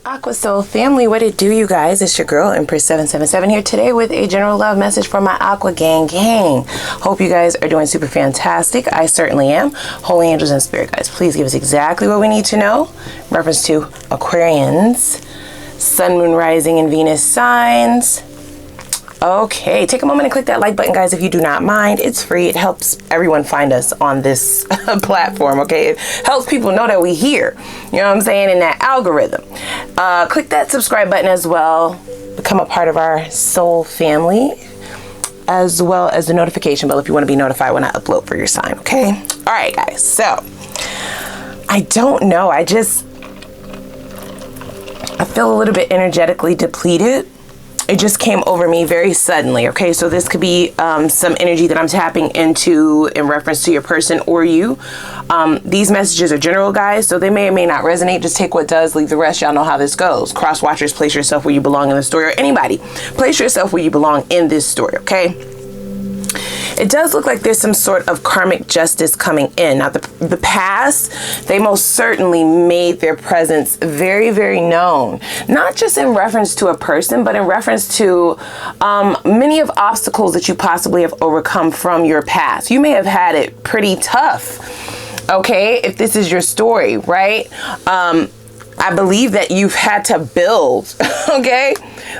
Aqua Soul family, what it do, you guys? It's your girl Empress 777 here today with a general love message for my Aqua gang. Hope you guys are doing super fantastic. I certainly am. Holy angels and spirit guides, please give us exactly what we need to know in reference to Aquarians, Sun, Moon, Rising, and Venus signs. Okay, take a moment and click that like button, guys, if you do not mind. It's free. It helps everyone find us on this platform, okay? It helps people know that we here, you know what I'm saying, in that algorithm. Click that subscribe button as well. Become a part of our soul family, as well as the notification bell if you want to be notified when I upload for your sign, okay? All right, guys, so I don't know. I feel a little bit energetically depleted. It just came over me very suddenly, okay? So this could be some energy that I'm tapping into in reference to your person or you. These messages are general, guys, so they may or may not resonate. Just take what does, leave the rest. Y'all know how this goes. Cross watchers, place yourself where you belong in the story, or anybody, place yourself where you belong in this story, okay? It does look like there's some sort of karmic justice coming in. Now, the past, they most certainly made their presence very, very known. Not just in reference to a person, but in reference to many of obstacles that you possibly have overcome from your past. You may have had it pretty tough, okay, if this is your story, right? I believe that you've had to build, okay?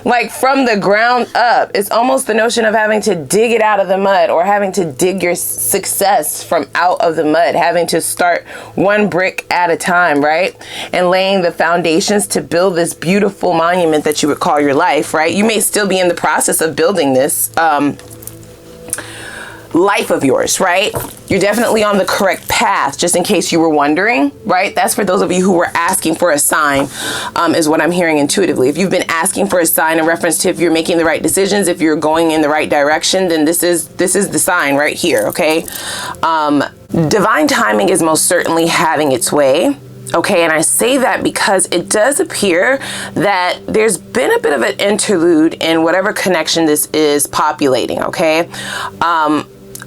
Like from the ground up. It's almost the notion of having to dig it out of the mud, or having to dig your success from out of the mud, having to start one brick at a time, right? And laying the foundations to build this beautiful monument that you would call your life, right? You may still be in the process of building this life of yours, right? You're definitely on the correct path, just in case you were wondering, right? That's for those of you who were asking for a sign, is what I'm hearing intuitively. If you've been asking for a sign in reference to if you're making the right decisions, if you're going in the right direction, then this is the sign right here, okay? Divine timing is most certainly having its way. Okay, and I say that because it does appear that there's been a bit of an interlude in whatever connection this is populating, okay?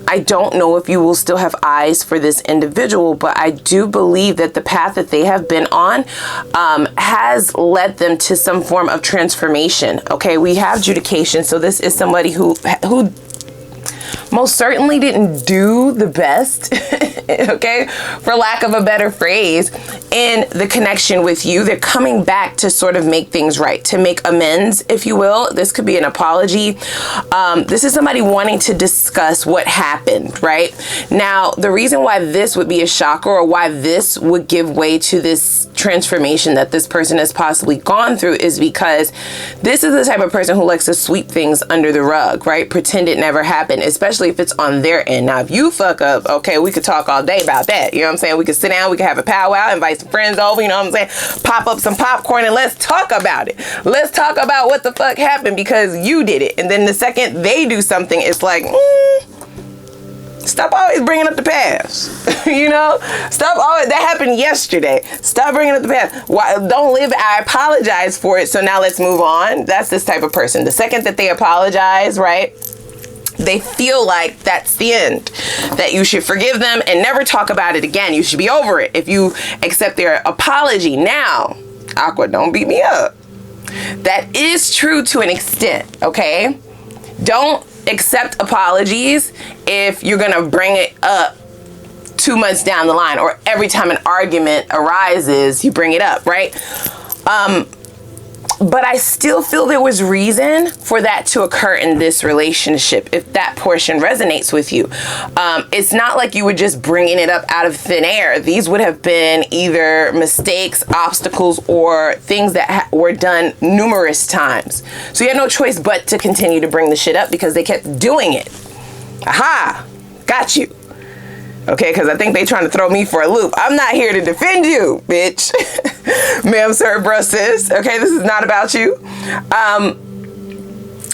I don't know if you will still have eyes for this individual, but I do believe that the path that they have been on has led them to some form of transformation. Okay, we have judication, so this is somebody who most certainly didn't do the best, okay, for lack of a better phrase, in the connection with you. They're coming back to sort of make things right, to make amends, if you will. This could be an apology. This is somebody wanting to discuss what happened, right? Now, the reason why this would be a shocker, or why this would give way to this transformation that this person has possibly gone through, is because this is the type of person who likes to sweep things under the rug, right? Pretend it never happened, especially if it's on their end. Now, if you fuck up, okay, we could talk all day about that. You know what I'm saying? We could sit down, we could have a powwow, invite some friends over, you know what I'm saying? Pop up some popcorn and let's talk about it. Let's talk about what the fuck happened because you did it. And then the second they do something, it's like, stop always bringing up the past. You know, stop always, that happened yesterday. Stop bringing up the past. Why, don't live, I apologize for it, so now let's move on. That's this type of person. The second that they apologize, right, they feel like that's the end, that you should forgive them and never talk about it again. You should be over it if you accept their apology. Now, Aqua, don't beat me up. That is true to an extent, okay? Don't accept apologies if you're gonna bring it up 2 months down the line, or every time an argument arises, you bring it up, right? But I still feel there was reason for that to occur in this relationship, if that portion resonates with you. It's not like you were just bringing it up out of thin air. These would have been either mistakes, obstacles, or things that were done numerous times. So you had no choice but to continue to bring the shit up because they kept doing it. Aha, got you. Okay, because I think they trying to throw me for a loop. I'm not here to defend you, bitch. Ma'am, sir, bruh, sis. Okay, this is not about you.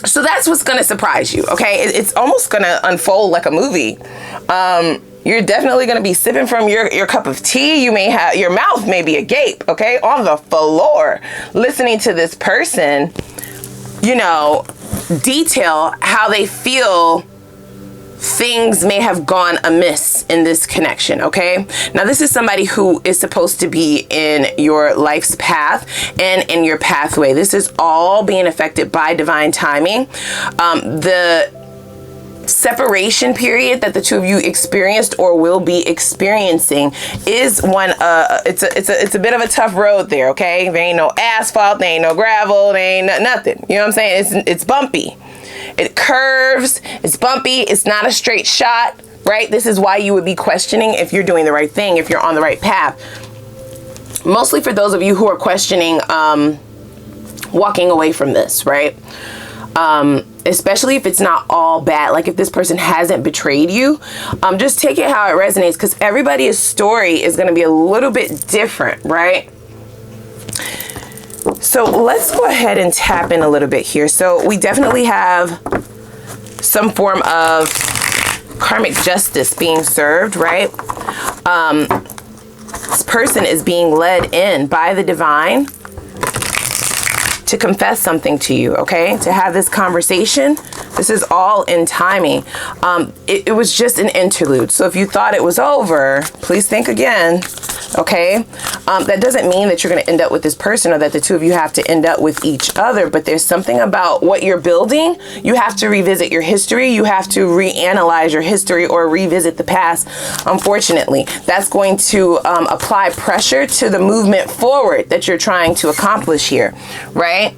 So that's what's going to surprise you, okay? It's almost going to unfold like a movie. You're definitely going to be sipping from your cup of tea. You may have, your mouth may be agape, okay, on the floor, listening to this person, you know, detail how they feel things may have gone amiss in this connection, okay? Now, this is somebody who is supposed to be in your life's path and in your pathway. This is all being affected by divine timing. The separation period that the two of you experienced or will be experiencing is one it's a bit of a tough road there, okay? There ain't no asphalt, there ain't no gravel, there ain't nothing. You know what I'm saying? It's bumpy. It curves, it's bumpy, it's not a straight shot, right? This is why you would be questioning if you're doing the right thing, if you're on the right path. Mostly for those of you who are questioning walking away from this, right? Especially if it's not all bad, like if this person hasn't betrayed you, just take it how it resonates, because everybody's story is going to be a little bit different, right? So let's go ahead and tap in a little bit here. So we definitely have some form of karmic justice being served, right? This person is being led in by the divine to confess something to you, okay? To have this conversation. This is all in timing. It was just an interlude. So if you thought it was over, please think again, okay? That doesn't mean that you're going to end up with this person or that the two of you have to end up with each other, but there's something about what you're building. You have to revisit your history. You have to reanalyze your history or revisit the past. Unfortunately, that's going to apply pressure to the movement forward that you're trying to accomplish here, right?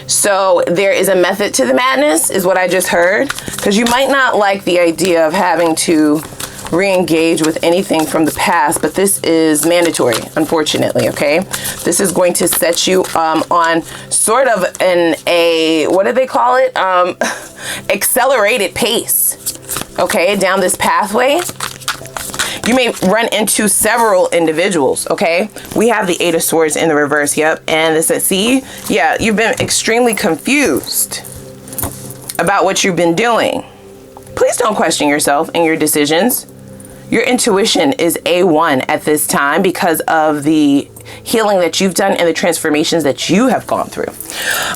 So there is a method to the madness, is what I just heard, because you might not like the idea of having to re-engage with anything from the past, but this is mandatory, unfortunately, okay? This is going to set you on sort of what do they call it? Accelerated pace, okay, down this pathway. You may run into several individuals, okay? We have the Eight of Swords in the reverse, yep. And this is, see, yeah, you've been extremely confused about what you've been doing. Please don't question yourself and your decisions. Your intuition is A1 at this time because of the healing that you've done and the transformations that you have gone through.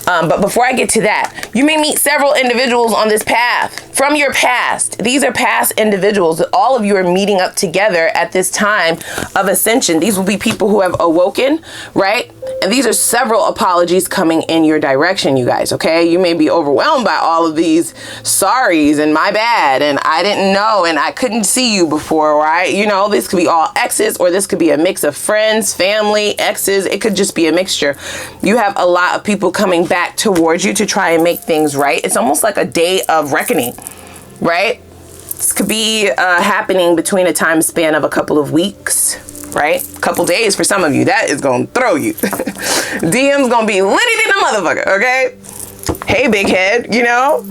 But before I get to that, you may meet several individuals on this path from your past. These are past individuals. All of you are meeting up together at this time of ascension. These will be people who have awoken, right? And these are several apologies coming in your direction, you guys, okay? You may be overwhelmed by all of these sorries and my bad and I didn't know and I couldn't see you before, right? You know, this could be all exes, or this could be a mix of friends, family, exes. It could just be a mixture. You have a lot of people coming back towards you to try and make things right. It's almost like a day of reckoning, right? This could be happening between a time span of a couple of weeks, right? Couple days for some of you. That is gonna throw you. DM's gonna be litty than a motherfucker, okay? Hey, big head, you know?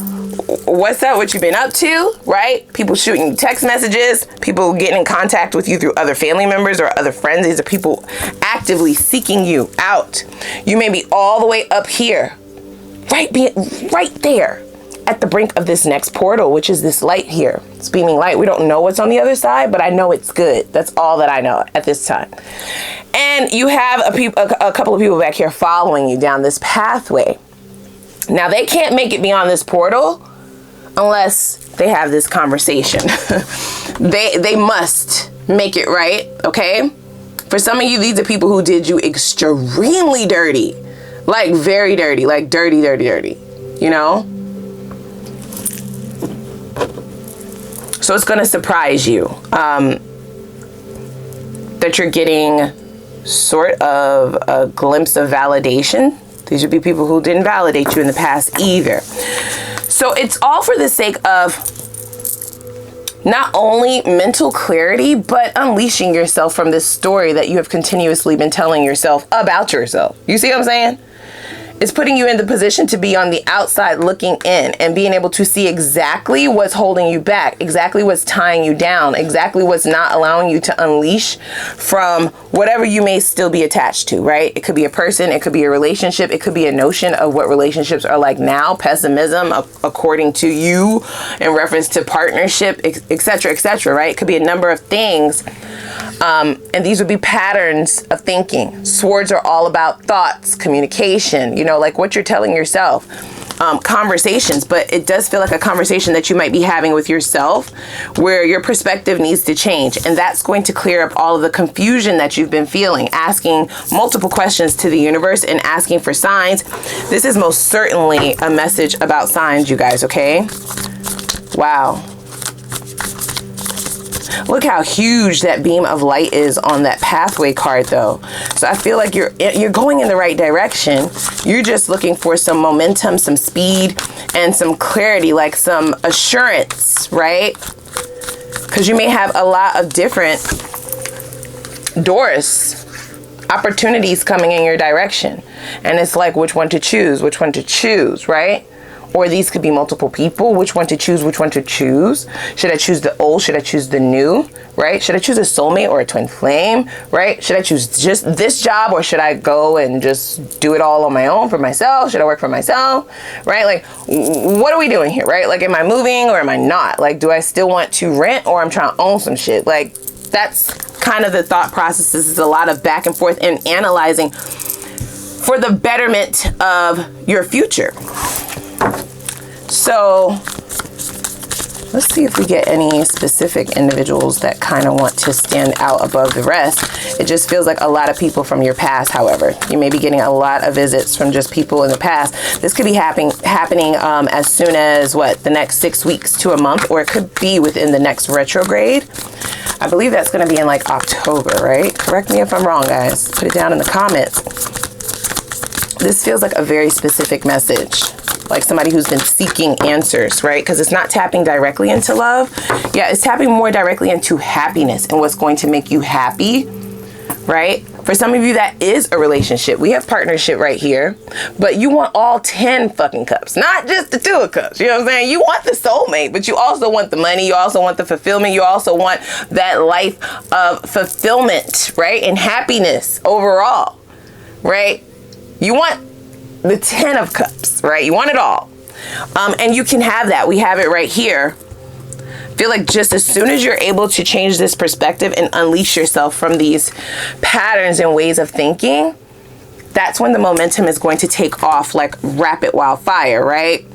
What's up? What you been up to, right? People shooting text messages, people getting in contact with you through other family members or other friends. These are people actively seeking you out. You may be all the way up here, right there at the brink of this next portal, which is this light here. It's beaming light. We don't know what's on the other side, but I know it's good. That's all that I know at this time. And you have a couple of people back here following you down this pathway. Now, they can't make it beyond this portal unless they have this conversation. They must make it right, okay? For some of you, these are people who did you extremely dirty. Like very dirty, like dirty, you know? So it's gonna surprise you that you're getting sort of a glimpse of validation. These would be people who didn't validate you in the past either. So it's all for the sake of not only mental clarity, but unleashing yourself from this story that you have continuously been telling yourself about yourself. You see what I'm saying? It's putting you in the position to be on the outside looking in and being able to see exactly what's holding you back, exactly what's tying you down, exactly what's not allowing you to unleash from whatever you may still be attached to, right? It could be a person, it could be a relationship, it could be a notion of what relationships are like now, pessimism according to you in reference to partnership, etc., right? It could be a number of things. And these would be patterns of thinking. Swords are all about thoughts, communication, you know, like what you're telling yourself. conversations, but it does feel like a conversation that you might be having with yourself where your perspective needs to change. And that's going to clear up all of the confusion that you've been feeling, asking multiple questions to the universe and asking for signs. This is most certainly a message about signs, you guys, okay? Wow. Look how huge that beam of light is on that pathway card though. So I feel like you're going in the right direction. You're just looking for some momentum, some speed, and some clarity, like some assurance, right? Because you may have a lot of different doors, opportunities coming in your direction. And it's like which one to choose, right? Or these could be multiple people. Which one to choose? Should I choose the old? Should I choose the new? Right? Should I choose a soulmate or a twin flame? Right? Should I choose just this job, or should I go and just do it all on my own for myself? Should I work for myself? Right? Like, what are we doing here? Right? Like, am I moving or am I not? Like, do I still want to rent or I'm trying to own some shit? Like, that's kind of the thought process. This is a lot of back and forth and analyzing for the betterment of your future. So let's see if we get any specific individuals that kind of want to stand out above the rest. It just feels like a lot of people from your past, however. You may be getting a lot of visits from just people in the past. This could be happening as soon as, the next 6 weeks to a month, or it could be within the next retrograde. I believe that's going to be in like October, right? Correct me if I'm wrong, guys. Put it down in the comments. This feels like a very specific message. Like somebody who's been seeking answers, right? Because it's not tapping directly into love. Yeah, it's tapping more directly into happiness and what's going to make you happy, right? For some of you, that is a relationship. We have partnership right here, but you want all 10 fucking cups, not just the 2 of cups. You know what I'm saying? You want the soulmate, but you also want the money. You also want the fulfillment. You also want that life of fulfillment, right? And happiness overall, right? You want the 10 of cups, right? You want it all. And you can have that. We have it right here. I feel like just as soon as you're able to change this perspective and unleash yourself from these patterns and ways of thinking, that's when the momentum is going to take off like rapid wildfire, right?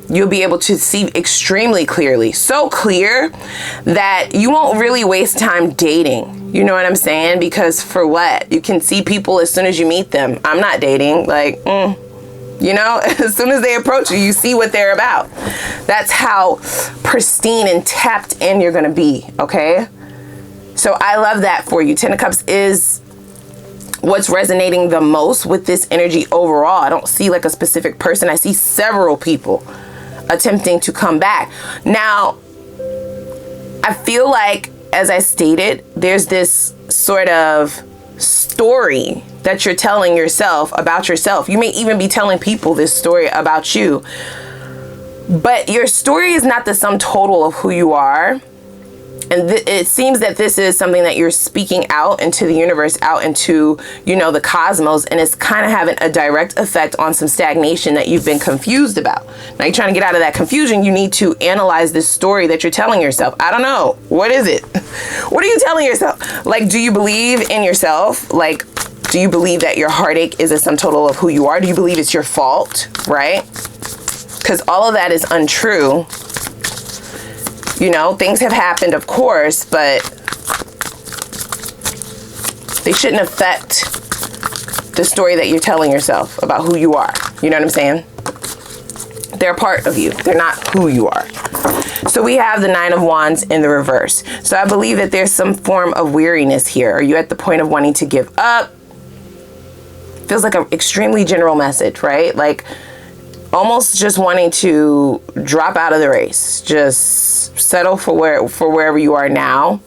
You'll be able to see extremely clearly. So clear that you won't really waste time dating. You know what I'm saying? Because for what? You can see people as soon as you meet them. I'm not dating. Like, you know, as soon as they approach you, you see what they're about. That's how pristine and tapped in you're going to be. Okay. So I love that for you. 10 of Cups is what's resonating the most with this energy overall. I don't see like a specific person. I see several people attempting to come back. Now, I feel like, as I stated, there's this sort of story that you're telling yourself about yourself. You may even be telling people this story about you, but your story is not the sum total of who you are. And it seems that this is something that you're speaking out into the universe, out into, you know, the cosmos, and it's kind of having a direct effect on some stagnation that you've been confused about. Now you're trying to get out of that confusion. You need to analyze this story that you're telling yourself. I don't know. What is it? What are you telling yourself? Like, do you believe in yourself? Like, do you believe that your heartache is a sum total of who you are? Do you believe it's your fault? Right? Because all of that is untrue. You know, things have happened, of course, but they shouldn't affect the story that you're telling yourself about who you are. You know what I'm saying? They're a part of you. They're not who you are. So we have the 9 of Wands in the reverse. So I believe that there's some form of weariness here. Are you at the point of wanting to give up? Feels like an extremely general message, right? Like almost just wanting to drop out of the race. Just settle for wherever you are now.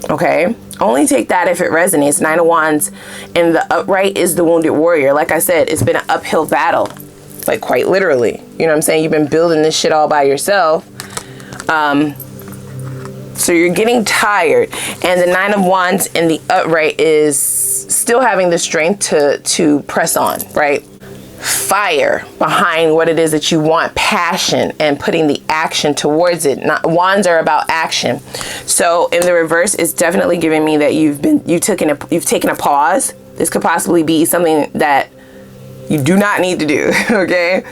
Okay? Only take that if it resonates. 9 of Wands and the upright is the wounded warrior. Like I said, it's been an uphill battle. Like quite literally. You know what I'm saying? You've been building this shit all by yourself. So you're getting tired. And the 9 of Wands and the upright is still having the strength to press on, right? Fire behind what it is that you want, passion, and putting the action towards it. Wands are about action. So in the reverse, it's definitely giving me that you've taken a pause. This could possibly be something that You do not need to do, okay?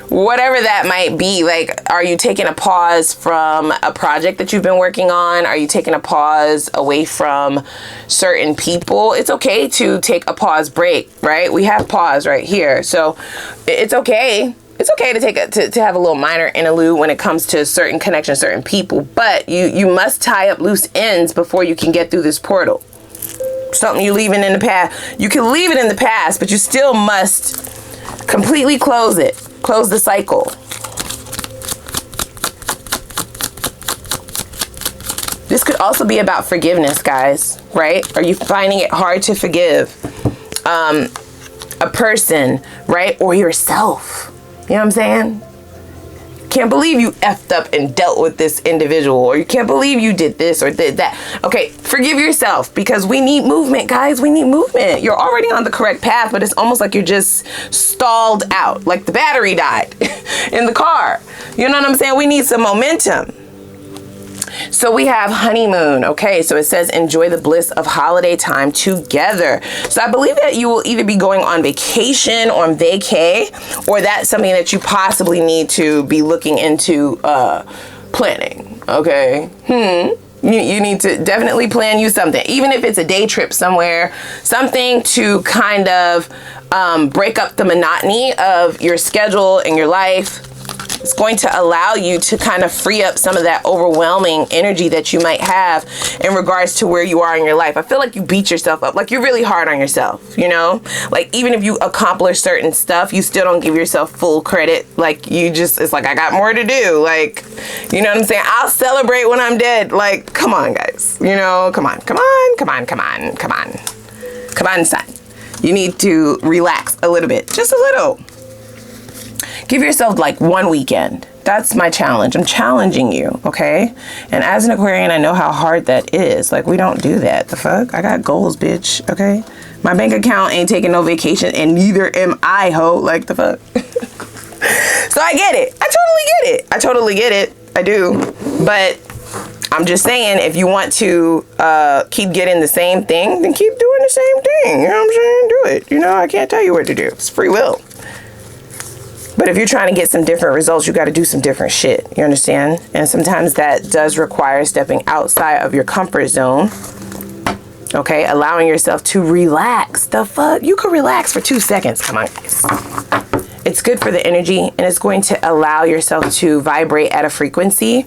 Whatever that might be, like, are you taking a pause from a project that you've been working on? Are you taking a pause away from certain people? It's okay to take a pause break, right? We have pause right here. So it's okay. It's okay to have a little minor interlude when it comes to certain connections, certain people, but you must tie up loose ends before you can get through this portal. Something you leaving in the past. You can leave it in the past, but you still must completely close it. Close the cycle. This could also be about forgiveness, guys, right? Are you finding it hard to forgive a person, right? Or yourself? You know what I'm saying? Can't believe you effed up and dealt with this individual, or you can't believe you did this or did that. Okay, forgive yourself, because we need movement, guys. We need movement. You're already on the correct path, but it's almost like you're just stalled out, like the battery died in the car. You know what I'm saying? We need some momentum. So we have honeymoon. Okay, so it says enjoy the bliss of holiday time together. So I believe that you will either be going on vacation, on vacay, or that's something that you possibly need to be looking into planning. Okay. You need to definitely plan you something, even if it's a day trip somewhere, something to kind of break up the monotony of your schedule and your life. It's going to allow you to kind of free up some of that overwhelming energy that you might have in regards to where you are in your life. I feel like you beat yourself up, like you're really hard on yourself, you know? Like even if you accomplish certain stuff, you still don't give yourself full credit. Like you just, it's like, I got more to do. Like, you know what I'm saying? I'll celebrate when I'm dead. Like, come on, guys, you know, come on, son. You need to relax a little bit, just a little. Give yourself like one weekend. That's my challenge. I'm challenging you, okay? And as an Aquarian, I know how hard that is. Like, we don't do that. The fuck? I got goals, bitch, okay? My bank account ain't taking no vacation, and neither am I, ho. Like, the fuck? So I get it. I totally get it. I do. But I'm just saying, if you want to keep getting the same thing, then keep doing the same thing. You know what I'm saying? Do it. You know, I can't tell you what to do. It's free will. But if you're trying to get some different results, you got to do some different shit. You understand? And sometimes that does require stepping outside of your comfort zone. Okay? Allowing yourself to relax. The fuck? You could relax for 2 seconds. Come on, guys. It's good for the energy, and it's going to allow yourself to vibrate at a frequency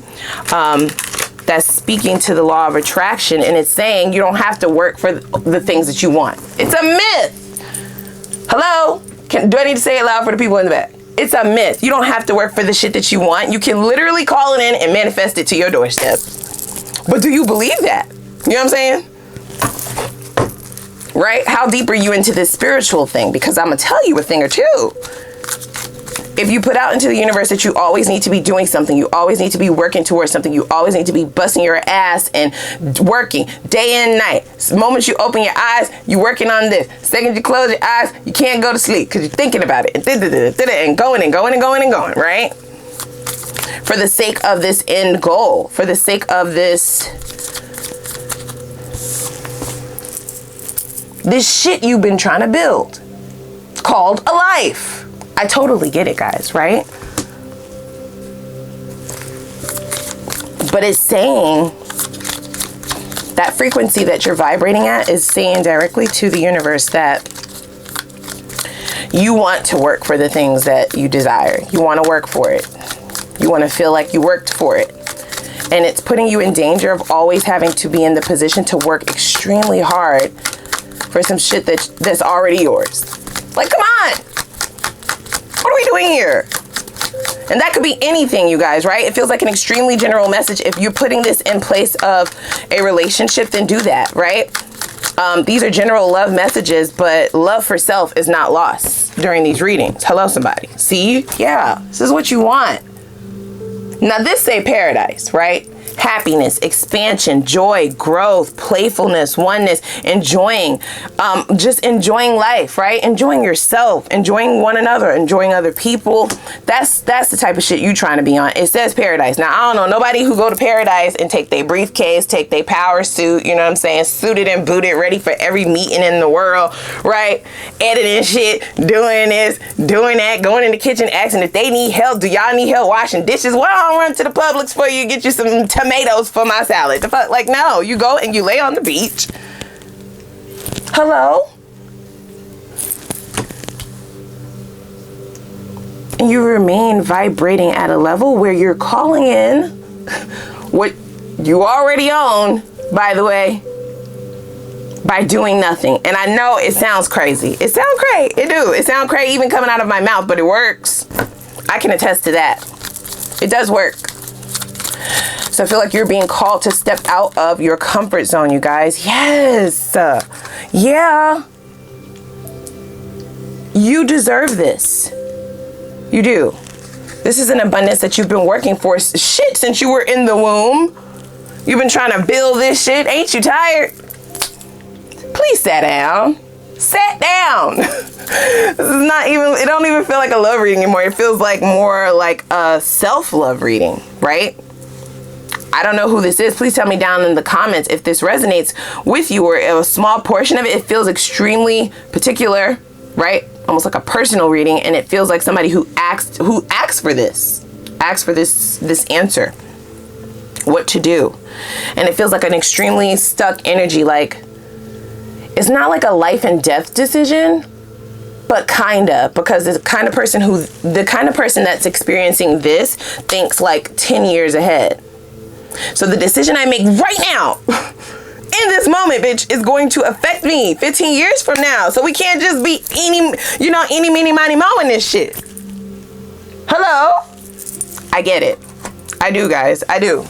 that's speaking to the law of attraction. And it's saying you don't have to work for the things that you want. It's a myth. Hello? Do I need to say it loud for the people in the back? It's a myth. You don't have to work for the shit that you want. You can literally call it in and manifest it to your doorstep. But do you believe that? You know what I'm saying? Right? How deep are you into this spiritual thing? Because I'm going to tell you a thing or two. If you put out into the universe that you always need to be doing something, you always need to be working towards something, you always need to be busting your ass and working day and night. The moment you open your eyes, you're working on this. Second you close your eyes, you can't go to sleep because you're thinking about it and going, right? For the sake of this end goal, for the sake of this shit you've been trying to build called a life. I totally get it, guys, right? But it's saying that frequency that you're vibrating at is saying directly to the universe that you want to work for the things that you desire. You want to work for it. You want to feel like you worked for it. And it's putting you in danger of always having to be in the position to work extremely hard for some shit that's already yours. Like, come on. What are we doing here? And that could be anything, you guys, right? It feels like an extremely general message. If you're putting this in place of a relationship, then do that, right? These are general love messages, but love for self is not lost during these readings. Hello, somebody. See? Yeah, this is what you want. Now, this say paradise, right? happiness, expansion, joy, growth, playfulness, oneness, enjoying, just enjoying life, right? Enjoying yourself, enjoying one another, enjoying other people. That's the type of shit you trying to be on. It says paradise. Now, I don't know nobody who go to paradise and take their briefcase, take their power suit, you know what I'm saying? Suited and booted, ready for every meeting in the world, right? Editing shit, doing this, doing that, going in the kitchen, asking if they need help. Do y'all need help washing dishes? Well, I'll run to the Publix for you, get you some tomatoes for my salad. The fuck, like, no, you go and you lay on the beach. Hello? And you remain vibrating at a level where you're calling in what you already own, by the way, by doing nothing. And I know it sounds crazy. It sounds crazy. It do. It sounds crazy even coming out of my mouth, but it works. I can attest to that. It does work. So I feel like you're being called to step out of your comfort zone, you guys. Yes. Yeah. You deserve this. You do. This is an abundance that you've been working for shit since you were in the womb. You've been trying to build this shit. Ain't you tired? Please sit down. Sit down. This is not even, it don't even feel like a love reading anymore. It feels like more like a self-love reading, right? I don't know who this is. Please tell me down in the comments if this resonates with you or a small portion of it. It feels extremely particular, right? Almost like a personal reading, and it feels like somebody who asks for this answer, what to do. And it feels like an extremely stuck energy, like it's not like a life and death decision, but kinda, because the kind of person that's experiencing this thinks like 10 years ahead. So the decision I make right now in this moment, bitch, is going to affect me 15 years from now. So we can't just be eeny, meeny, miny, moe in this shit. Hello? I get it. I do, guys. I do.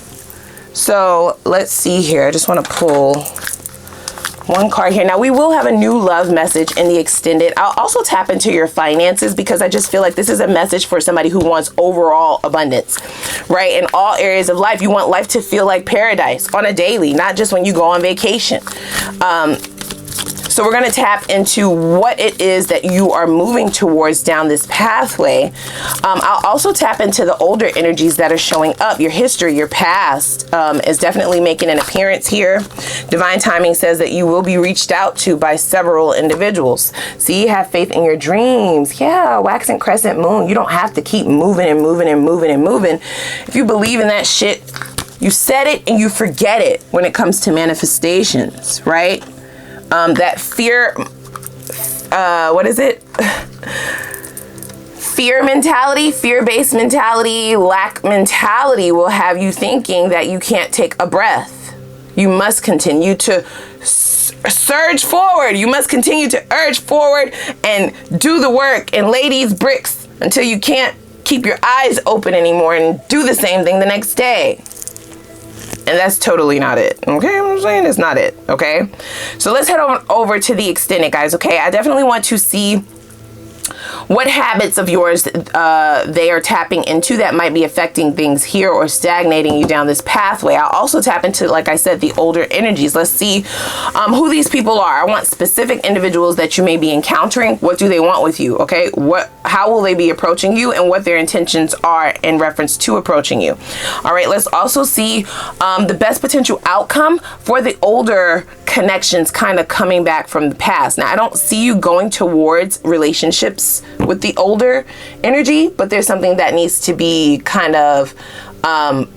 So let's see here. I just want to pull one card here. Now, we will have a new love message in the extended. I'll also tap into your finances because I just feel like this is a message for somebody who wants overall abundance, right? In all areas of life, you want life to feel like paradise on a daily, not just when you go on vacation. So we're going to tap into what it is that you are moving towards down this pathway. I'll also tap into the older energies that are showing up. Your history, your past is definitely making an appearance here. Divine timing says that you will be reached out to by several individuals. See, have faith in your dreams. Yeah, waxing crescent moon. You don't have to keep moving and moving and moving and moving. If you believe in that shit, you set it and you forget it when it comes to manifestations, right? That fear, what is it? Fear mentality, fear-based mentality, lack mentality will have you thinking that you can't take a breath. You must continue to surge forward. You must continue to urge forward and do the work and lay these bricks until you can't keep your eyes open anymore and do the same thing the next day. And that's totally not it, okay? I'm saying it's not it, okay? So let's head over to the extended, guys, okay? I definitely want to see what habits of yours they are tapping into that might be affecting things here or stagnating you down this pathway. I'll also tap into, like I said, the older energies. Let's see who these people are. I want specific individuals that you may be encountering. What do they want with you, okay? How will they be approaching you and what their intentions are in reference to approaching you. All right, let's also see the best potential outcome for the older connections kind of coming back from the past. Now, I don't see you going towards relationships with the older energy, but there's something that needs to be kind of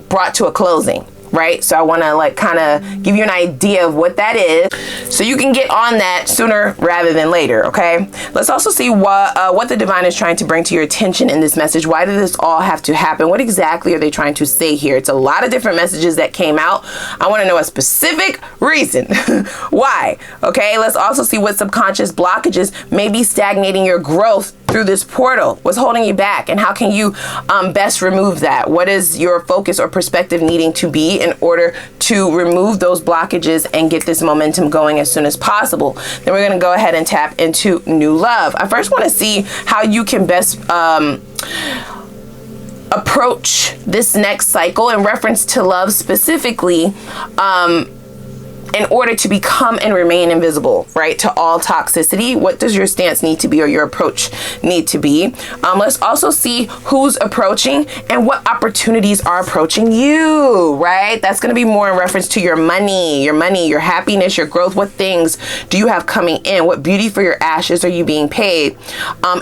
brought to a closing, right? So I want to like kind of give you an idea of what that is so you can get on that sooner rather than later, okay? Let's also see what the divine is trying to bring to your attention in this message. Why did this all have to happen? What exactly are they trying to say here? It's a lot of different messages that came out. I want to know a specific reason why, okay? Let's also see what subconscious blockages may be stagnating your growth through this portal. What's holding you back and how can you best remove that? What is your focus or perspective needing to be in order to remove those blockages and get this momentum going as soon as possible? Then we're going to go ahead and tap into new love. I first want to see how you can best approach this next cycle in reference to love specifically, in order to become and remain invisible, right, to all toxicity? What does your stance need to be, or your approach need to be? Let's also see who's approaching and what opportunities are approaching you, right? That's going to be more in reference to your money, your happiness, your growth. What things do you have coming in? What beauty for your ashes are you being paid?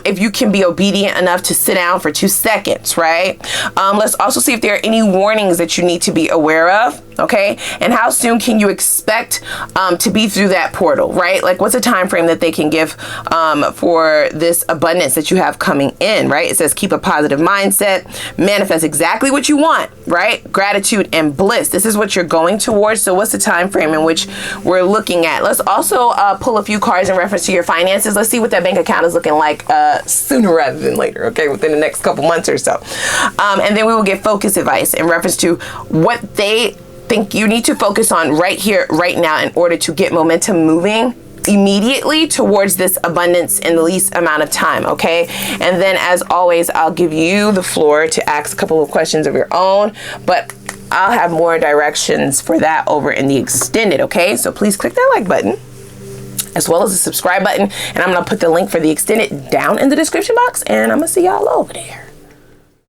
If you can be obedient enough to sit down for 2 seconds, right? Let's also see if there are any warnings that you need to be aware of. Okay, and how soon can you expect to be through that portal, right? Like, what's a time frame that they can give for this abundance that you have coming in, right? It says keep a positive mindset, manifest exactly what you want, right? Gratitude and bliss. This is what you're going towards. So what's the time frame in which we're looking at? Let's also pull a few cards in reference to your finances. Let's see what that bank account is looking like sooner rather than later, okay, within the next couple months or so. And then we will get focus advice in reference to what they think you need to focus on right here, right now, in order to get momentum moving immediately towards this abundance in the least amount of time, okay? And then, as always, I'll give you the floor to ask a couple of questions of your own, but I'll have more directions for that over in the extended, okay? So please click that like button, as well as the subscribe button, and I'm gonna put the link for the extended down in the description box, and I'm gonna see y'all over there.